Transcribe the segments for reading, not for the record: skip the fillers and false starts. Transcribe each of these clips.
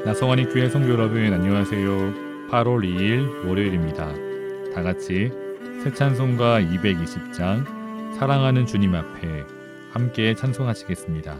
나성환이 교회 성도 여러분 안녕하세요. 8월 2일 월요일입니다. 다 같이 새 찬송가 220장 사랑하는 주님 앞에 함께 찬송하시겠습니다.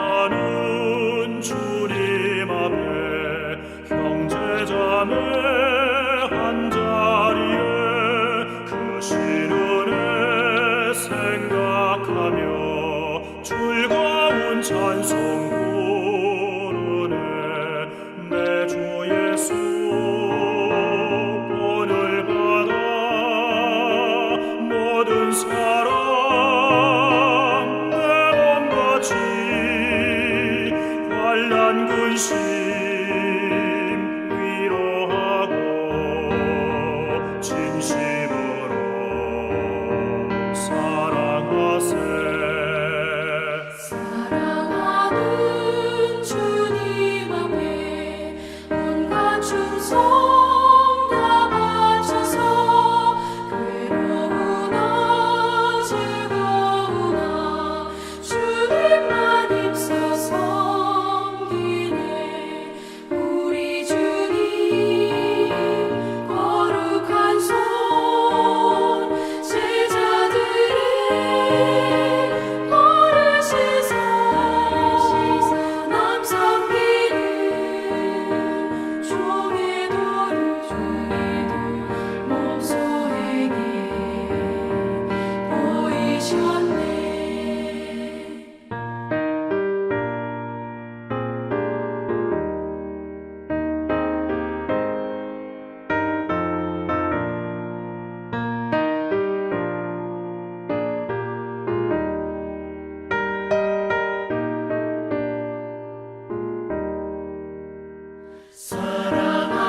사랑하는 주님 앞에 형제자매 한자리에 그 시련에 생각하며 즐거운 찬송 부르네. 내 주 예수 본을 받아 모든 사랑 환난 근심 위로하고 진심으로 사랑하세. 사랑하는 주님 앞에 온갖 충성 다 바쳐서 괴로우나 즐거우나 주님만 입소서. 우리 주님 거룩한 손 제자들의 버르시사 남 섬기는 종의 도를 몸소에게 보이셨네.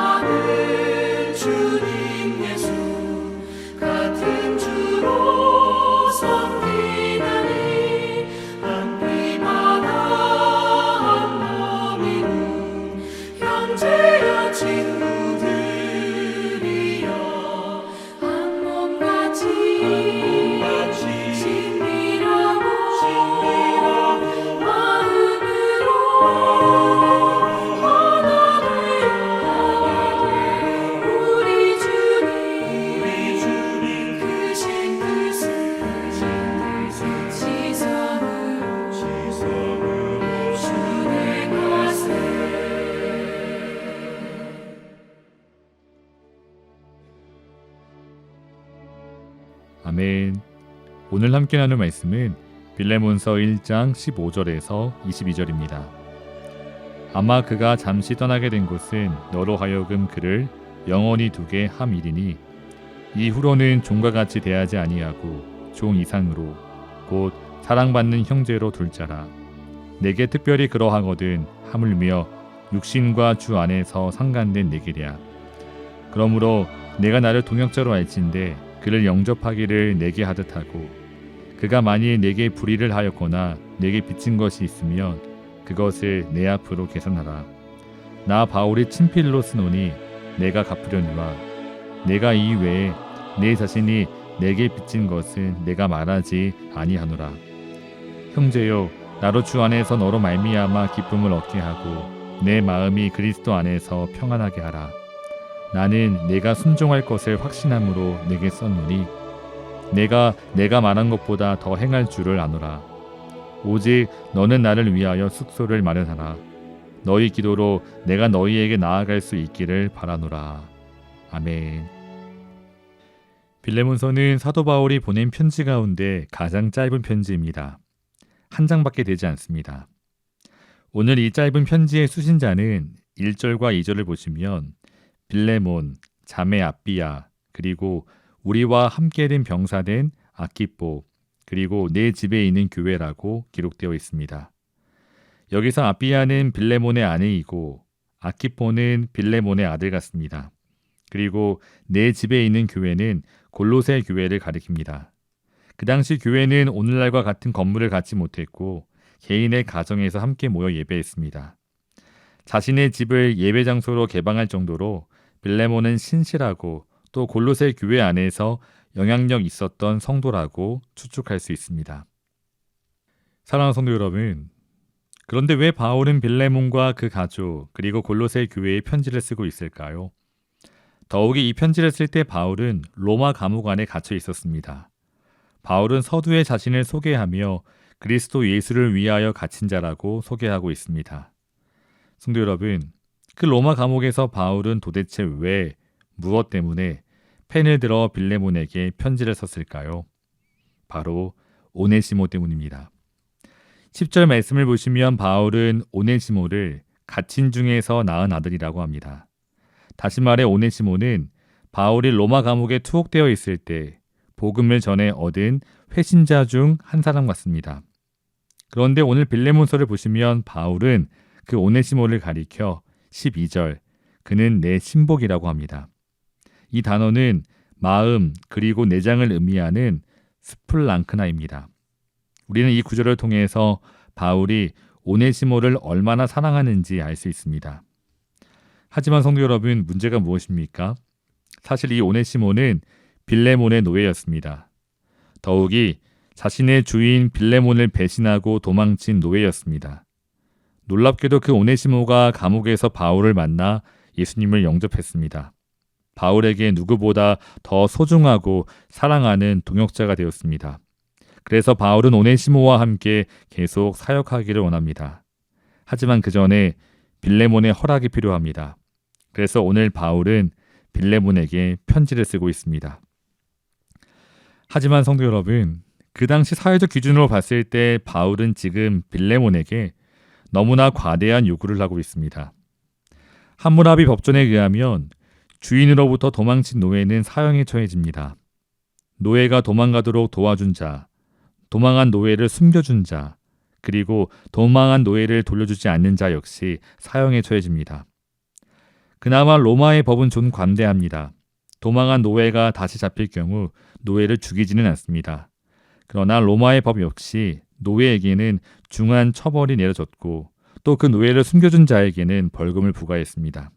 사랑하는 주님 예수 같은 주로 섬기다니 한 피마다 한 몸이군 형제여 친구들이여 한 몸같이 친밀하고 마음으로 우리 주님 크신 뜻을 지성으로 준행하세. 아멘. 오늘 함께 나눌 말씀은 빌레몬서 1장 15절에서 22절입니다. 아마 그가 잠시 떠나게 된 곳은 너로 하여금 그를 영원히 두게 함이리니 이후로는 종과 같이 대하지 아니하고 종 이상으로 곧 사랑받는 형제로 둘 자라. 내게 특별히 그러하거든 하물며 육신과 주 안에서 상간된 내게랴. 그러므로 내가 나를 동역자로 알진대 그를 영접하기를 내게 하듯 하고 그가 만일 내게 불의를 하였거나 내게 빚진 것이 있으면 그것을 내 앞으로 계산하라. 나 바울이 친필로 쓰노니 내가 갚으려니와 내가 이외에 내 자신이 내게 빚진 것은 내가 말하지 아니하노라. 형제여 나로 주 안에서 너로 말미암아 기쁨을 얻게 하고 내 마음이 그리스도 안에서 평안하게 하라. 나는 내가 순종할 것을 확신함으로 내게 썼노니 내가 말한 것보다 더 행할 줄을 아노라. 오직 너는 나를 위하여 숙소를 마련하라. 너희 기도로 내가 너희에게 나아갈 수 있기를 바라노라. 아멘. 빌레몬서는 사도 바울이 보낸 편지 가운데 가장 짧은 편지입니다. 한 장밖에 되지 않습니다. 오늘 이 짧은 편지의 수신자는 1절과 2절을 보시면 빌레몬, 자매 아비야, 그리고 우리와 함께 된 병사된 아키뽀, 그리고 내 집에 있는 교회라고 기록되어 있습니다. 여기서 아비야는 빌레몬의 아내이고 아키포는 빌레몬의 아들 같습니다. 그리고 내 집에 있는 교회는 골로새 교회를 가리킵니다. 그 당시 교회는 오늘날과 같은 건물을 갖지 못했고 개인의 가정에서 함께 모여 예배했습니다. 자신의 집을 예배 장소로 개방할 정도로 빌레몬은 신실하고 또 골로새 교회 안에서 영향력 있었던 성도라고 추측할 수 있습니다. 사랑하는 성도 여러분, 그런데 왜 바울은 빌레몬과 그 가족 그리고 골로새 교회에 편지를 쓰고 있을까요? 더욱이 이 편지를 쓸 때 바울은 로마 감옥 안에 갇혀 있었습니다. 바울은 서두에 자신을 소개하며 그리스도 예수를 위하여 갇힌 자라고 소개하고 있습니다. 성도 여러분, 그 로마 감옥에서 바울은 도대체 왜, 무엇 때문에 펜을 들어 빌레몬에게 편지를 썼을까요? 바로 오네시모 때문입니다. 10절 말씀을 보시면 바울은 오네시모를 갇힌 중에서 낳은 아들이라고 합니다. 다시 말해 오네시모는 바울이 로마 감옥에 투옥되어 있을 때 복음을 전해 얻은 회신자 중 한 사람 같습니다. 그런데 오늘 빌레몬서를 보시면 바울은 그 오네시모를 가리켜 12절 그는 내 신복이라고 합니다. 이 단어는 마음 그리고 내장을 의미하는 스플랑크나입니다. 우리는 이 구절을 통해서 바울이 오네시모를 얼마나 사랑하는지 알 수 있습니다. 하지만 성도 여러분, 문제가 무엇입니까? 사실 이 오네시모는 빌레몬의 노예였습니다. 더욱이 자신의 주인 빌레몬을 배신하고 도망친 노예였습니다. 놀랍게도 그 오네시모가 감옥에서 바울을 만나 예수님을 영접했습니다. 바울에게 누구보다 더 소중하고 사랑하는 동역자가 되었습니다. 그래서 바울은 오네시모와 함께 계속 사역하기를 원합니다. 하지만 그 전에 빌레몬의 허락이 필요합니다. 그래서 오늘 바울은 빌레몬에게 편지를 쓰고 있습니다. 하지만 성도 여러분, 그 당시 사회적 기준으로 봤을 때 바울은 지금 빌레몬에게 너무나 과대한 요구를 하고 있습니다. 함무라비 법전에 의하면 주인으로부터 도망친 노예는 사형에 처해집니다. 노예가 도망가도록 도와준 자, 도망한 노예를 숨겨준 자, 그리고 도망한 노예를 돌려주지 않는 자 역시 사형에 처해집니다. 그나마 로마의 법은 좀 관대합니다. 도망한 노예가 다시 잡힐 경우 노예를 죽이지는 않습니다. 그러나 로마의 법 역시 노예에게는 중한 처벌이 내려졌고 또 그 노예를 숨겨준 자에게는 벌금을 부과했습니다.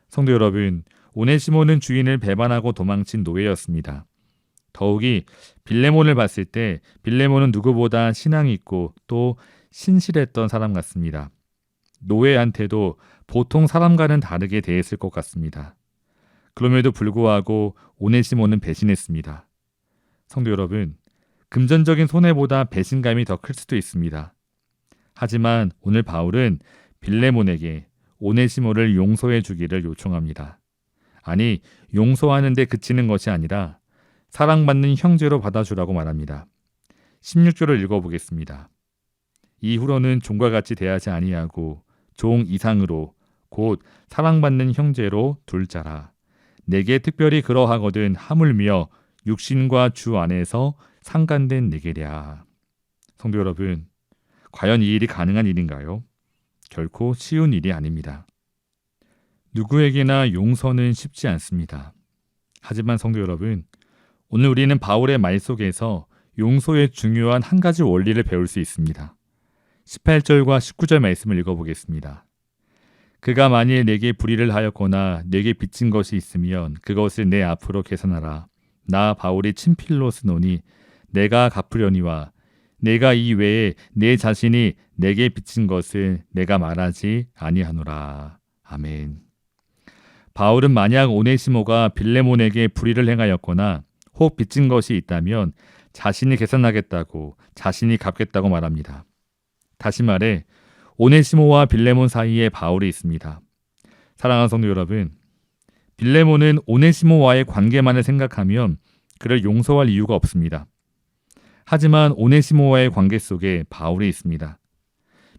성도 여러분, 오네시모는 주인을 배반하고 도망친 노예였습니다. 더욱이 빌레몬을 봤을 때 빌레몬은 누구보다 신앙이 있고 또 신실했던 사람 같습니다. 노예한테도 보통 사람과는 다르게 대했을 것 같습니다. 그럼에도 불구하고 오네시모는 배신했습니다. 성도 여러분, 금전적인 손해보다 배신감이 더 클 수도 있습니다. 하지만 오늘 바울은 빌레몬에게 오네시모를 용서해 주기를 요청합니다. 아니, 용서하는데 그치는 것이 아니라 사랑받는 형제로 받아주라고 말합니다. 16절을 읽어보겠습니다. 이후로는 종과 같이 대하지 아니하고 종 이상으로 곧 사랑받는 형제로 둘 자라. 내게 특별히 그러하거든 하물며 육신과 주 안에서 상간된 내게랴. 성도 여러분, 과연 이 일이 가능한 일인가요? 결코 쉬운 일이 아닙니다. 누구에게나 용서는 쉽지 않습니다. 하지만 성도 여러분, 오늘 우리는 바울의 말 속에서 용서의 중요한 한 가지 원리를 배울 수 있습니다. 18절과 19절 말씀을 읽어보겠습니다. 그가 만일 내게 불의를 하였거나 내게 빚진 것이 있으면 그것을 내 앞으로 계산하라. 나 바울이 친필로 쓰노니 내가 갚으려니와 내가 이 외에 내 자신이 내게 빚진 것을 내가 말하지 아니하노라. 아멘. 바울은 만약 오네시모가 빌레몬에게 불의를 행하였거나 혹 빚진 것이 있다면 자신이 계산하겠다고, 자신이 갚겠다고 말합니다. 다시 말해 오네시모와 빌레몬 사이에 바울이 있습니다. 사랑하는 성도 여러분, 빌레몬은 오네시모와의 관계만을 생각하면 그를 용서할 이유가 없습니다. 하지만 오네시모와의 관계 속에 바울이 있습니다.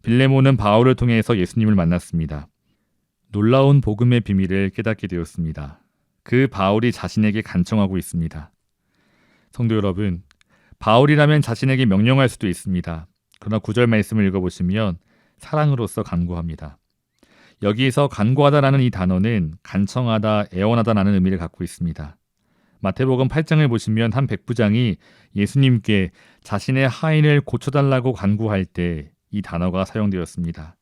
빌레몬은 바울을 통해서 예수님을 만났습니다. 놀라운 복음의 비밀을 깨닫게 되었습니다. 그 바울이 자신에게 간청하고 있습니다. 성도 여러분, 바울이라면 자신에게 명령할 수도 있습니다. 그러나 9절 말씀을 읽어보시면 사랑으로서 간구합니다. 여기에서 간구하다라는 이 단어는 간청하다, 애원하다라는 의미를 갖고 있습니다. 마태복음 8장을 보시면 한 백부장이 예수님께 자신의 하인을 고쳐달라고 간구할 때 이 단어가 사용되었습니다.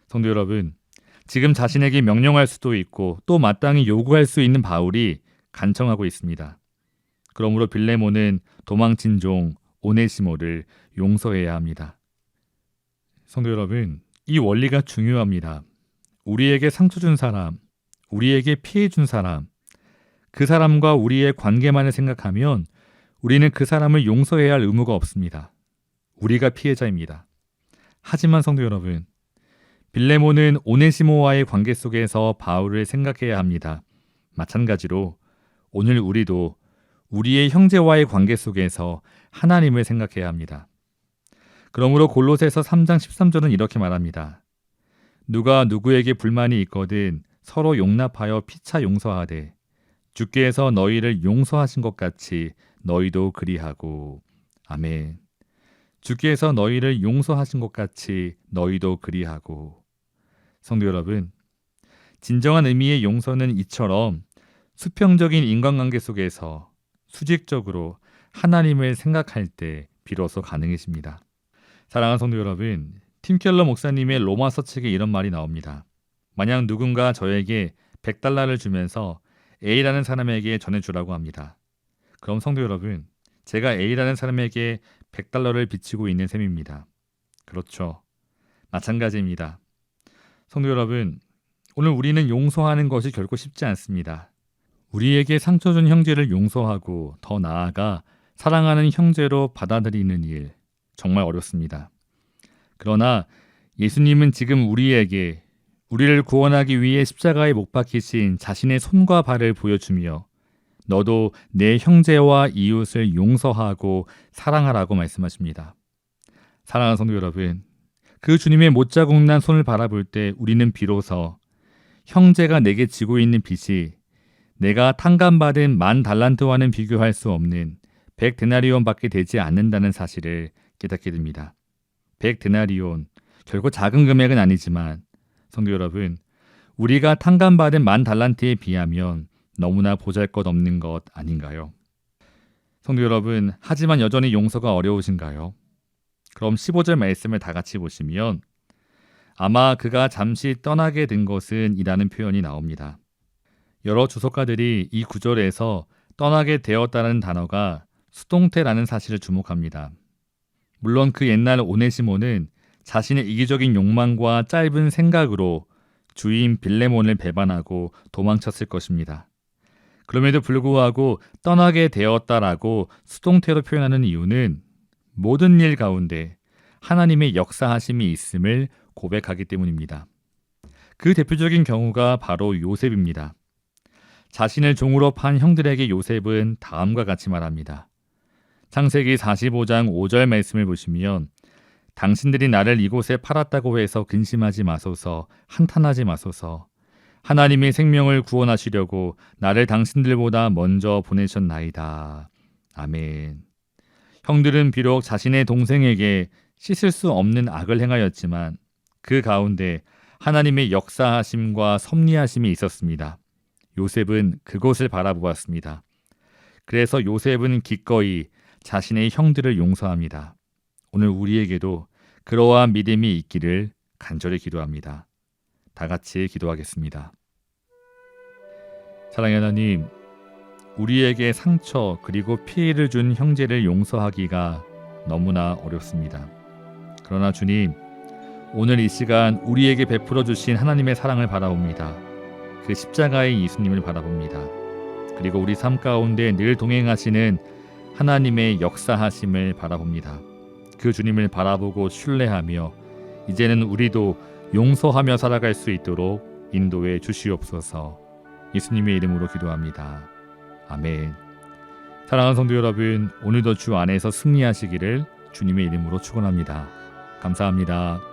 성도 여러분, 지금 자신에게 명령할 수도 있고 또 마땅히 요구할 수 있는 바울이 간청하고 있습니다. 그러므로 빌레몬은 도망친 종 오네시모를 용서해야 합니다. 성도 여러분, 이 원리가 중요합니다. 우리에게 상처 준 사람, 우리에게 피해 준 사람, 그 사람과 우리의 관계만을 생각하면 우리는 그 사람을 용서해야 할 의무가 없습니다. 우리가 피해자입니다. 하지만 성도 여러분, 빌레몬은 오네시모와의 관계 속에서 바울을 생각해야 합니다. 마찬가지로 오늘 우리도 우리의 형제와의 관계 속에서 하나님을 생각해야 합니다. 그러므로 골로새서 3장 13절은 이렇게 말합니다. 누가 누구에게 불만이 있거든 서로 용납하여 피차 용서하되 주께서 너희를 용서하신 것 같이 너희도 그리하고. 아멘. 주께서 너희를 용서하신 것 같이 너희도 그리하고. 성도 여러분, 진정한 의미의 용서는 이처럼 수평적인 인간관계 속에서 수직적으로 하나님을 생각할 때 비로소 가능해집니다. 사랑하는 성도 여러분, 팀 켈러 목사님의 로마서 책에 이런 말이 나옵니다. 만약 누군가 저에게 $100를 주면서 A라는 사람에게 전해주라고 합니다. 그럼 성도 여러분, 제가 A라는 사람에게 $100를 비치고 있는 셈입니다. 그렇죠. 마찬가지입니다. 성도 여러분, 오늘 우리는 용서하는 것이 결코 쉽지 않습니다. 우리에게 상처 준 형제를 용서하고 더 나아가 사랑하는 형제로 받아들이는 일, 정말 어렵습니다. 그러나 예수님은 지금 우리를 구원하기 위해 십자가에 못 박히신 자신의 손과 발을 보여주며 너도 내 형제와 이웃을 용서하고 사랑하라고 말씀하십니다. 사랑하는 성도 여러분, 그 주님의 못자국 난 손을 바라볼 때 우리는 비로소 형제가 내게 지고 있는 빚이 내가 탕감받은 10,000달란트와는 비교할 수 없는 100데나리온밖에 되지 않는다는 사실을 깨닫게 됩니다. 100데나리온, 결코 작은 금액은 아니지만 성도 여러분, 우리가 탕감받은 10,000달란트에 비하면 너무나 보잘것없는 것 아닌가요? 성도 여러분, 하지만 여전히 용서가 어려우신가요? 그럼 15절 말씀을 다 같이 보시면 아마 그가 잠시 떠나게 된 것은 이라는 표현이 나옵니다. 여러 주석가들이 이 구절에서 떠나게 되었다는 단어가 수동태라는 사실을 주목합니다. 물론 그 옛날 오네시모는 자신의 이기적인 욕망과 짧은 생각으로 주인 빌레몬을 배반하고 도망쳤을 것입니다. 그럼에도 불구하고 떠나게 되었다라고 수동태로 표현하는 이유는 모든 일 가운데 하나님의 역사하심이 있음을 고백하기 때문입니다. 그 대표적인 경우가 바로 요셉입니다. 자신을 종으로 판 형들에게 요셉은 다음과 같이 말합니다. 창세기 45장 5절 말씀을 보시면 당신들이 나를 이곳에 팔았다고 해서 근심하지 마소서, 한탄하지 마소서. 하나님의 생명을 구원하시려고 나를 당신들보다 먼저 보내셨나이다. 아멘. 형들은 비록 자신의 동생에게 씻을 수 없는 악을 행하였지만 그 가운데 하나님의 역사하심과 섭리하심이 있었습니다. 요셉은 그곳을 바라보았습니다. 그래서 요셉은 기꺼이 자신의 형들을 용서합니다. 오늘 우리에게도 그러한 믿음이 있기를 간절히 기도합니다. 다 같이 기도하겠습니다. 사랑의 하나님, 우리에게 상처 그리고 피해를 준 형제를 용서하기가 너무나 어렵습니다. 그러나 주님, 오늘 이 시간 우리에게 베풀어 주신 하나님의 사랑을 바라봅니다. 그 십자가의 예수님을 바라봅니다. 그리고 우리 삶 가운데 늘 동행하시는 하나님의 역사하심을 바라봅니다. 그 주님을 바라보고 신뢰하며 이제는 우리도 용서하며 살아갈 수 있도록 인도해 주시옵소서. 예수님의 이름으로 기도합니다. 아멘. 사랑하는 성도 여러분, 오늘도 주 안에서 승리하시기를 주님의 이름으로 축원합니다. 감사합니다.